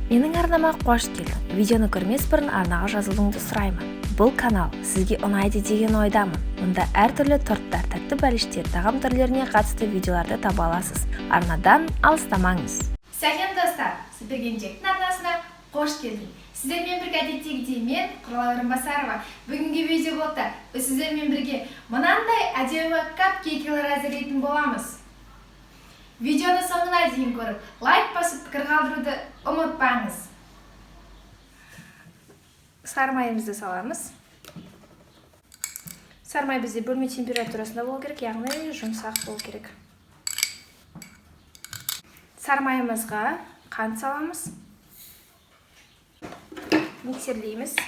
Менің арнама қош келдің. Видеоны көрмес бұрын арнаға жазылуыңды сұраймын. Бұл канал сізге ұнайды деген ойдамын. Мұнда әртүрлі торттар, тәтті бәліштер, тағам түрлеріне қатысты видеоларды таба аласыз. Арнадан алыстамаңыз. Сәлем достар, Сүбергенжектің арнасына қош келдің. Сіздермен бірге әдеттегідей мен Құралай Орынбасарова. Бүгінгі видеоблогта біз сіздермен бірге мынандай әдемі капкейкілер әзірлейтін боламыз. Видеоны соңына дейін көріп, лайк басып пікір қалдыруды ұмытпаңыз. Сармайымызды саламыз. Сармай бізде бөлме температурасында болу керек, яғни жұмсақ болу керек. Сармайымызға қант саламыз. Миксерлейміз.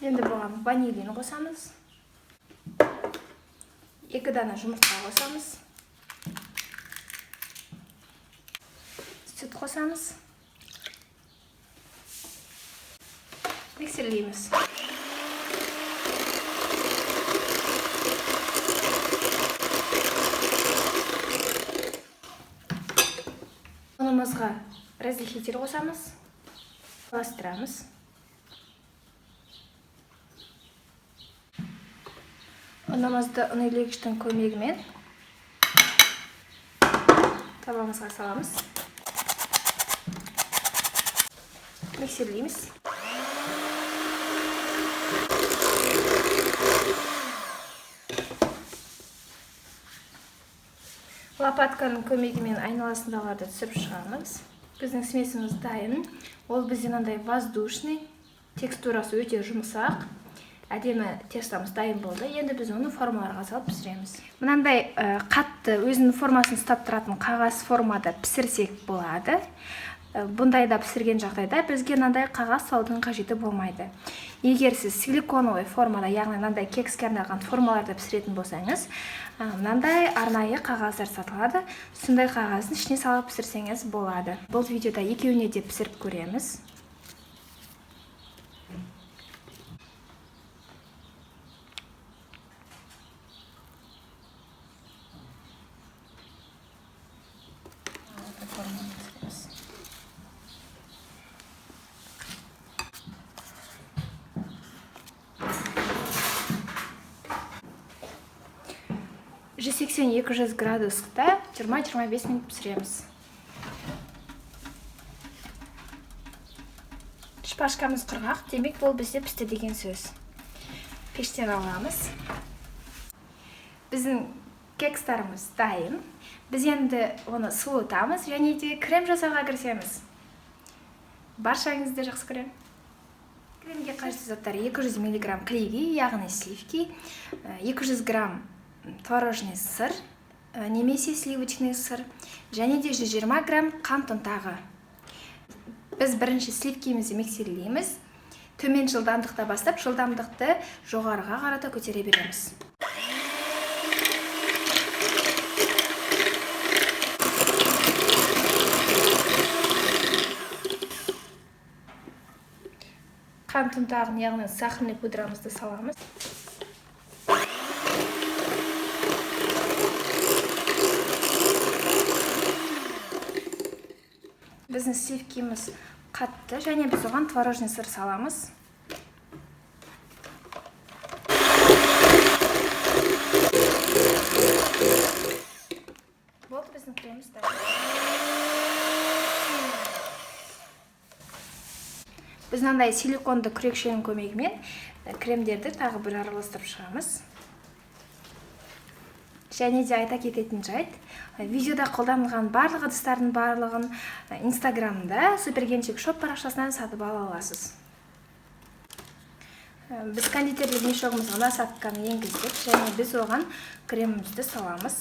Енді бұған ванилин қосамыз. 2 дана жұмыртқа қосамыз. Сүт қосамыз. Миксерлейміз. Ұнымызға разрыхитель қосамыз. Бастырамыз. Ұнымызды ұнилегіштің көмегімен табамызға саламыз. Миксерлейміз. Лопатканың көмегімен айналасындағыларды түсіріп шығамыз. Біздің смесіміз дайын. Ол бізде мынандай воздушный, текстурасы өте жұмсақ. Әдемі тестамыз дайын болды. Енді біз оны формаларға салып пісіреміз. Мынандай қатты өзінің формасын ұстап тұратын қағаз формада пісірсек болады. Бұндайда пісірген жағдайда бізге мынандай қағаз салудың қажеті болмайды. Егер сіз силиконовый формада, яғни мынандай кекске арналған формаларда пісіретін болсаңыз, мынандай арнайы қағаздар сатылады. Сондай қағаздың ішіне салып пісірсеңіз болады. Бұл видеода екеуіне де пісіріп көреміз. Жүз 80-200 градуста 20-25 минут пісіреміз. Шпажкамыз құрғақ, демек бұл бізде пісті деген сөз. Пештен аламыз. Біздің кекстарымыз дайын. Біз енді оны суытамыз және де крем жасауға кірісеміз. Баршаңызды жақсы көрем. Кремге қажетті заттар 200 мг клейги, яғни сливки, 200 грамм творожный сыр, немесе сливочный сыр, және де 120 грамм қант ұнтағы. Біз бірінші сливкемізді миксерлейміз. Төмен жылдамдықта бастап, жылдамдықты жоғарыға қарата көтере береміз. Қант ұнтағын, яғни сахарный пудрамызды саламыз. Біздің сливкеміз қатты, және біз оған творожный сыр саламыз. Болды біздің креміміз дайын. Біз мынандай силиконды күрекшенің көмегімен кремдерді тағы бір араластырып шығамыз. Және де айта кететін жайт, видеода қолданылған барлық ыдыстардың барлығын Инстаграмда Сүбергенжек шоп парақшасынан сатып ала аласыз. Біз кондитерлік мешогымызға насадканы енгіздік, және біз оған кремімізді саламыз.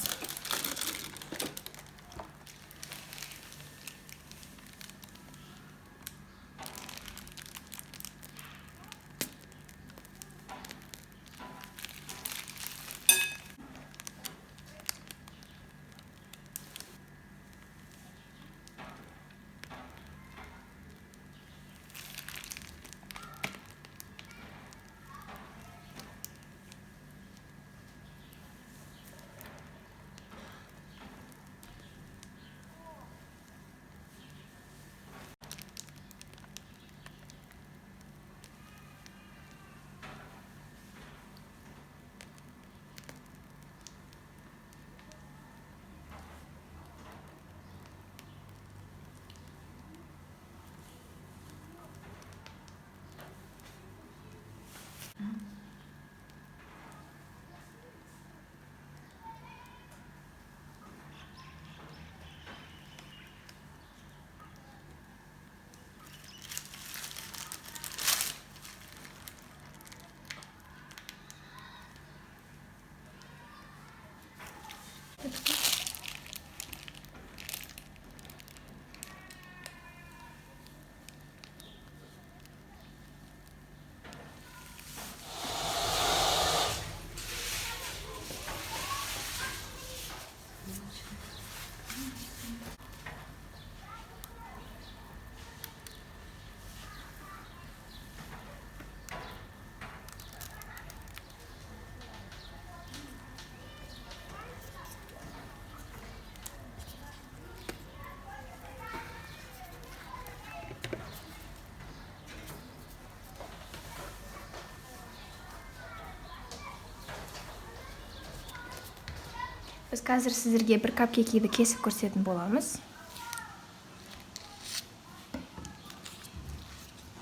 Біз қазір сіздерге бір капкейкиді кесіп көрсететін боламыз.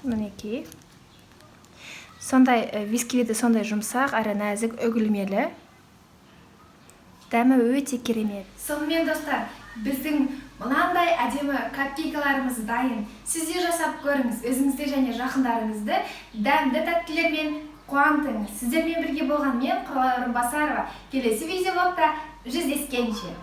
Мінекей. Сондай бисквиті сондай жұмсақ, әрі нәзік, үгілмелі. Дәмі өте керемет. Сонымен достар, біздің мынандай әдемі капкейкаларымыз дайын. Сіз де жасап көріңіз, өзіңізді және жақындарыңызды дәмді тәттілермен қуантыңыз. Сіздермен бірге болған мен Құралай Орынбасарова. Келесі видеоблогта жүздескенше.